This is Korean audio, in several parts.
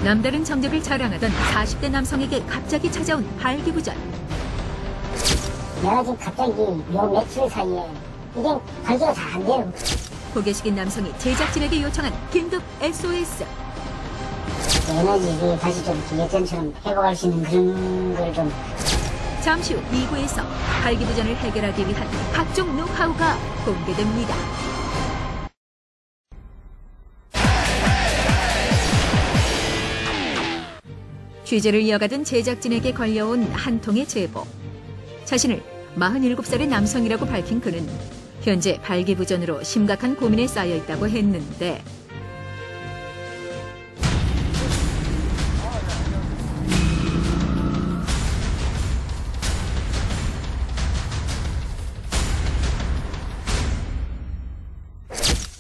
남다른 정력을 자랑하던 40대 남성에게 갑자기 찾아온 발기부전. 내가 지금 갑자기 요 며칠 사이에 이게 관리가 잘 안 돼요. 고개식인 남성이 제작진에게 요청한 긴급 SOS. 에너지를 다시 좀 예전처럼 회복할 수 있는 그런 걸 좀. 잠시 후 2부에서 발기부전을 해결하기 위한 각종 노하우가 공개됩니다. 취재를 이어가던 제작진에게 걸려온 한 통의 제보. 자신을 47살의 남성이라고 밝힌 그는 현재 발기부전으로 심각한 고민에 쌓여 있다고 했는데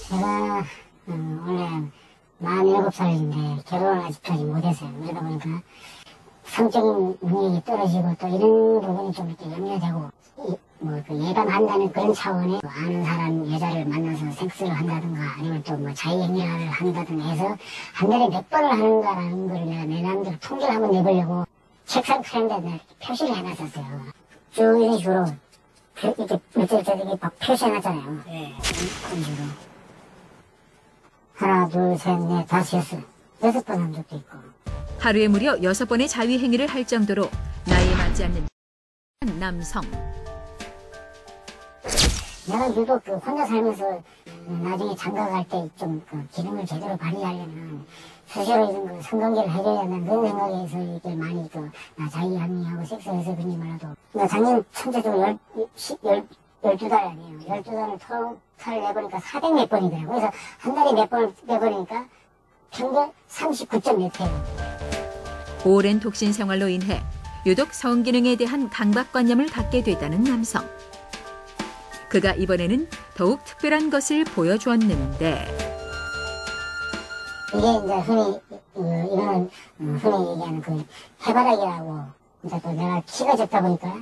제가 원래 47살인데 결혼을 아직까지 못했어요. 그러다 보니까 성적인 능력이 떨어지고 또 이런 부분이 좀 이렇게 염려되고 예방한다는 그런 차원에 아는 사람 여자를 만나서 섹스를 한다든가 아니면 또 자유행위를 한다든가 해서 한 달에 몇 번을 하는가라는 걸 내가 내 나름대로 통계를 한번 내보려고 책상 프렌드에 내가 표시를 해놨었어요. 쭉 이런 식으로 이렇게 이렇게 막 표시해놨잖아요. 네. 그런 식으로 하나 둘 셋 넷 다섯 여섯 번 한 적도 있고. 하루에 무려 6번의 자위행위를 할 정도로 나이에 맞지 않는 남성. 내가 유독 혼자 살면서 나중에 장가갈 때 좀 기능을 제대로 발휘하려면 수시로 이런 성관계를 해줘야 된다는 그런 생각에서 이렇게 많이 자유합리하고 섹스해서 그런지 몰라도 작년 천재적으로 12달 아니에요. 12달을 토탈 내보니까 400 몇 번이더라고요. 그래서 한 달에 몇 번을 내보니까 평균 39.몇 회예요. 오랜 독신 생활로 인해 유독 성기능에 대한 강박관념을 갖게 됐다는 남성. 그가 이번에는 더욱 특별한 것을 보여주었는데 이게 이제 이거는 흔히 얘기하는 그 해바라기라고 이제 또 내가 키가 적다 보니까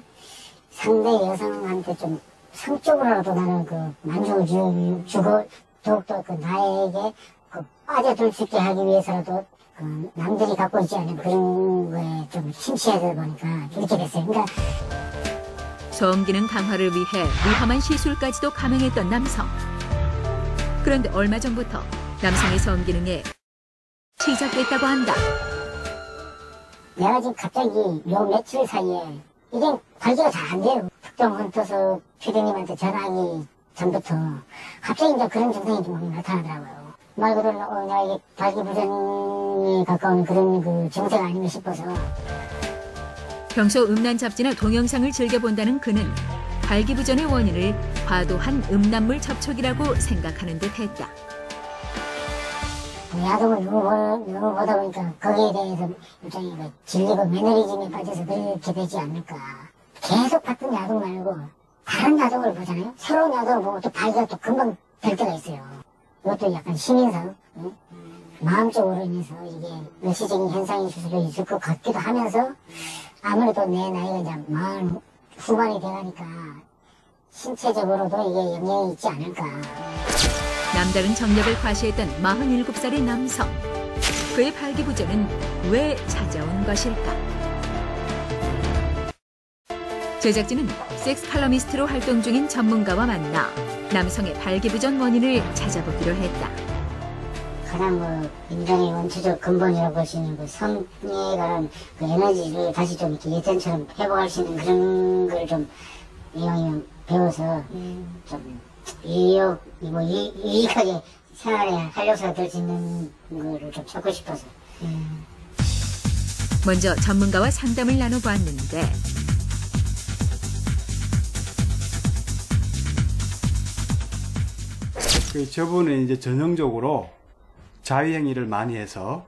상대 여성한테 좀 성적으로라도 나는 만족을 주고 더욱더 나에게 빠져들 수 있게 하기 위해서라도 남들이 갖고 있지 않은 그런 거에 좀 심취하다 보니까 이렇게 됐어요. 그러니까 성기능 강화를 위해 위험한 시술까지도 감행했던 남성. 그런데 얼마 전부터 남성의 성기능에 시작됐다고 한다. 내가 지금 갑자기 요 며칠 사이에 이게 관리가 잘 안 돼요. 특정 헌터서 피디님한테 전화하기 전부터 갑자기 이제 그런 증상이 좀 나타나더라고요. 말 그대로 내가 이게 발기부전에 가까운 그런 증세가 아닌가 싶어서. 평소 음란 잡지나 동영상을 즐겨본다는 그는 발기부전의 원인을 과도한 음란물 접촉이라고 생각하는 듯 했다. 야동을 너무 보다 보니까 거기에 대해서 일종의 질리고 매너리즘에 빠져서 그렇게 되지 않을까. 계속 같은 야동 말고 다른 야동을 보잖아요. 새로운 야동을 보고 또 발기가 또 금방 될 때가 있어요. 이것도 약간 시민성, 마음적으로 인해서 이게 일시적인 현상일 수도 있을 것 같기도 하면서 아무래도 내 나이가 이제 40 후반이 돼가니까 신체적으로도 이게 영향이 있지 않을까. 남다른 정력을 과시했던 47살의 남성. 그의 발기부전은 왜 찾아온 것일까? 제작진은 섹스 칼럼니스트로 활동 중인 전문가와 만나 남성의 발기부전 원인을 찾아보기로 했다. 가장 인간의 원초적 근본이라고 볼 수 있는 성에 관한 에너지를 다시 좀 이렇게 예전처럼 회복할 수 있는 그런 걸 좀 이왕이면 배워서 좀 유익하게 생활에 활력소가 될 수 있는 거를 좀 찾고 싶어서. 먼저 전문가와 상담을 나눠보았는데 저분은 이제 전형적으로 자위행위를 많이 해서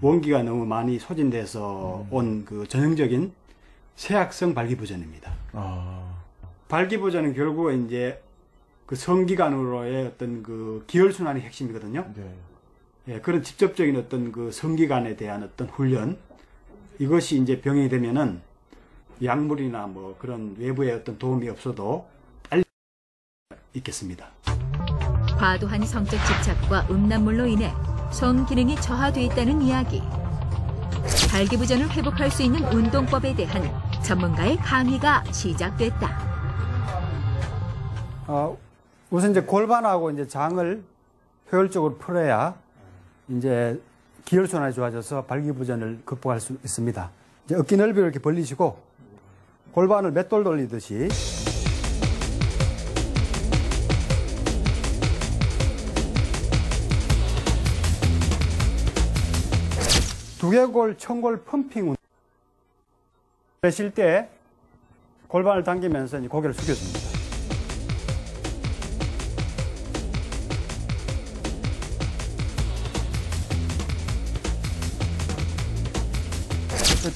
원기가 너무 많이 소진돼서 온 전형적인 세약성 발기부전입니다. 발기부전은 결국 이제 성기관으로의 어떤 기혈순환이 핵심이거든요. 네. 예, 그런 직접적인 어떤 성기관에 대한 어떤 훈련, 이것이 이제 병이 되면은 약물이나 그런 외부의 어떤 도움이 없어도 빨리 있겠습니다. 과도한 성적 집착과 음란물로 인해 성기능이 저하돼 있다는 이야기. 발기부전을 회복할 수 있는 운동법에 대한 전문가의 강의가 시작됐다. 우선 이제 골반하고 이제 장을 효율적으로 풀어야 이제 기혈순환이 좋아져서 발기부전을 극복할 수 있습니다. 이제 어깨 넓이를 이렇게 벌리시고 골반을 맷돌 돌리듯이 두개골, 청골 펌핑 운동. 내쉴 때 골반을 당기면서 이제 고개를 숙여줍니다.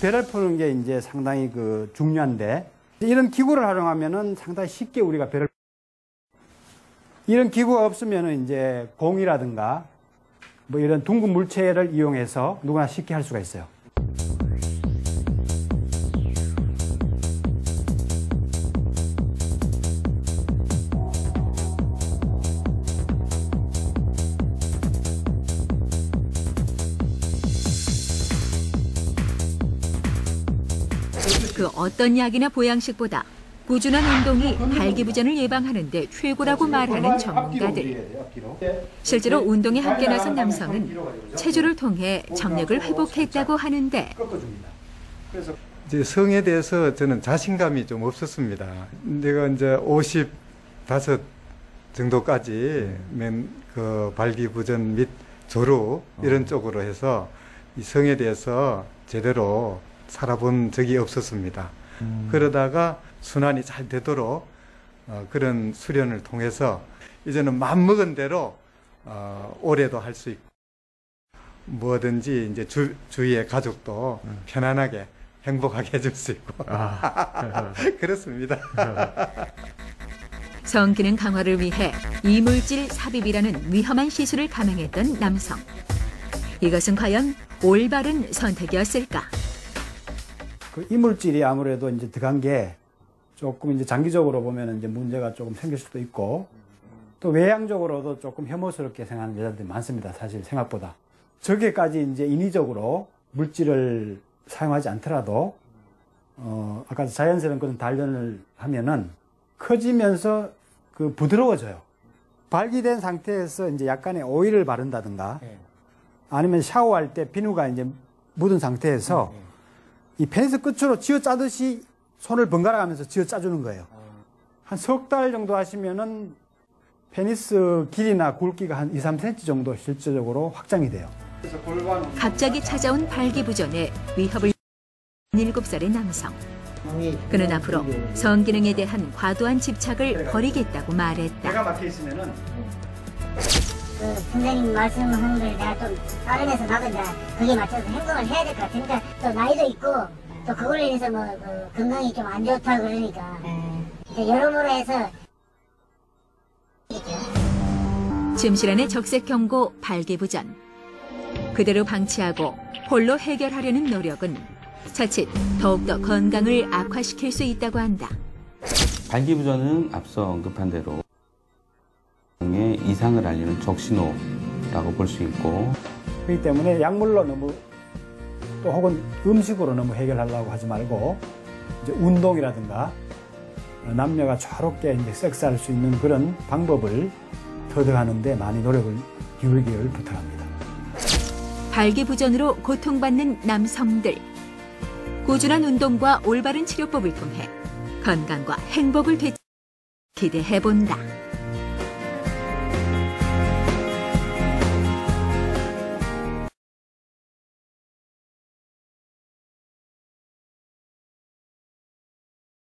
배를 푸는 게 이제 상당히 중요한데, 이런 기구를 활용하면은 상당히 쉽게 우리가 배를, 이런 기구가 없으면은 이제 공이라든가 뭐 이런 둥근 물체를 이용해서 누구나 쉽게 할 수가 있어요. 그 어떤 약이나 보양식보다 꾸준한 운동이 발기부전을 예방하는 데 최고라고 말하는 전문가들. 실제로 운동에 함께 나선 남성은 체조를 통해 정력을 회복했다고 하는데, 이제 성에 대해서 저는 자신감이 좀 없었습니다. 내가 이제 55 정도까지 그 발기부전 및 조루 이런 쪽으로 해서 이 성에 대해서 제대로 살아본 적이 없었습니다. 그러다가 순환이 잘 되도록 그런 수련을 통해서 이제는 마음먹은 대로 오래도 할 수 있고 뭐든지 이제 주위의 가족도 편안하게 행복하게 해줄 수 있고 그렇습니다. 성기능 강화를 위해 이물질 삽입이라는 위험한 시술을 감행했던 남성. 이것은 과연 올바른 선택이었을까? 그 이물질이 아무래도 이제 들어간 게 조금 이제 장기적으로 보면 이제 문제가 조금 생길 수도 있고, 또 외향적으로도 조금 혐오스럽게 생각하는 여자들이 많습니다. 사실 생각보다. 저게까지 이제 인위적으로 물질을 사용하지 않더라도, 아까 자연스러운 그런 단련을 하면은 커지면서 부드러워져요. 발기된 상태에서 이제 약간의 오일을 바른다든가, 아니면 샤워할 때 비누가 이제 묻은 상태에서 이 페니스 끝으로 쥐어 짜듯이 손을 번갈아 가면서 쥐어 짜주는 거예요. 한 석 달 정도 하시면은 페니스 길이나 굵기가 한 2, 3cm 정도 실질적으로 확장이 돼요. 갑자기 찾아온 발기부전의 위협을 7살의 남성. 그는 앞으로 성기능에 대한 과도한 집착을 버리겠다고 말했다. 배가 막혀 있으면은 선생님 말씀하는 걸 내가 좀 따르면서 나도 이제 거기에 맞춰서 행동을 해야 될 것 같으니까, 또 나이도 있고 또 그걸로 인해서 건강이 좀 안 좋다 그러니까 여러모로 해서 침실안의 적색 경고 발기부전. 그대로 방치하고 홀로 해결하려는 노력은 자칫 더욱더 건강을 악화시킬 수 있다고 한다. 발기부전은 앞서 언급한 대로 의 이상을 알리는 적신호라고 볼 수 있고, 그렇기 때문에 약물로 너무 또 혹은 음식으로 너무 해결하려고 하지 말고 이제 운동이라든가 남녀가 조화롭게 이제 섹스할 수 있는 그런 방법을 터득하는 데 많이 노력을 기울이기를 부탁합니다. 발기부전으로 고통받는 남성들. 꾸준한 운동과 올바른 치료법을 통해 건강과 행복을 기대해본다.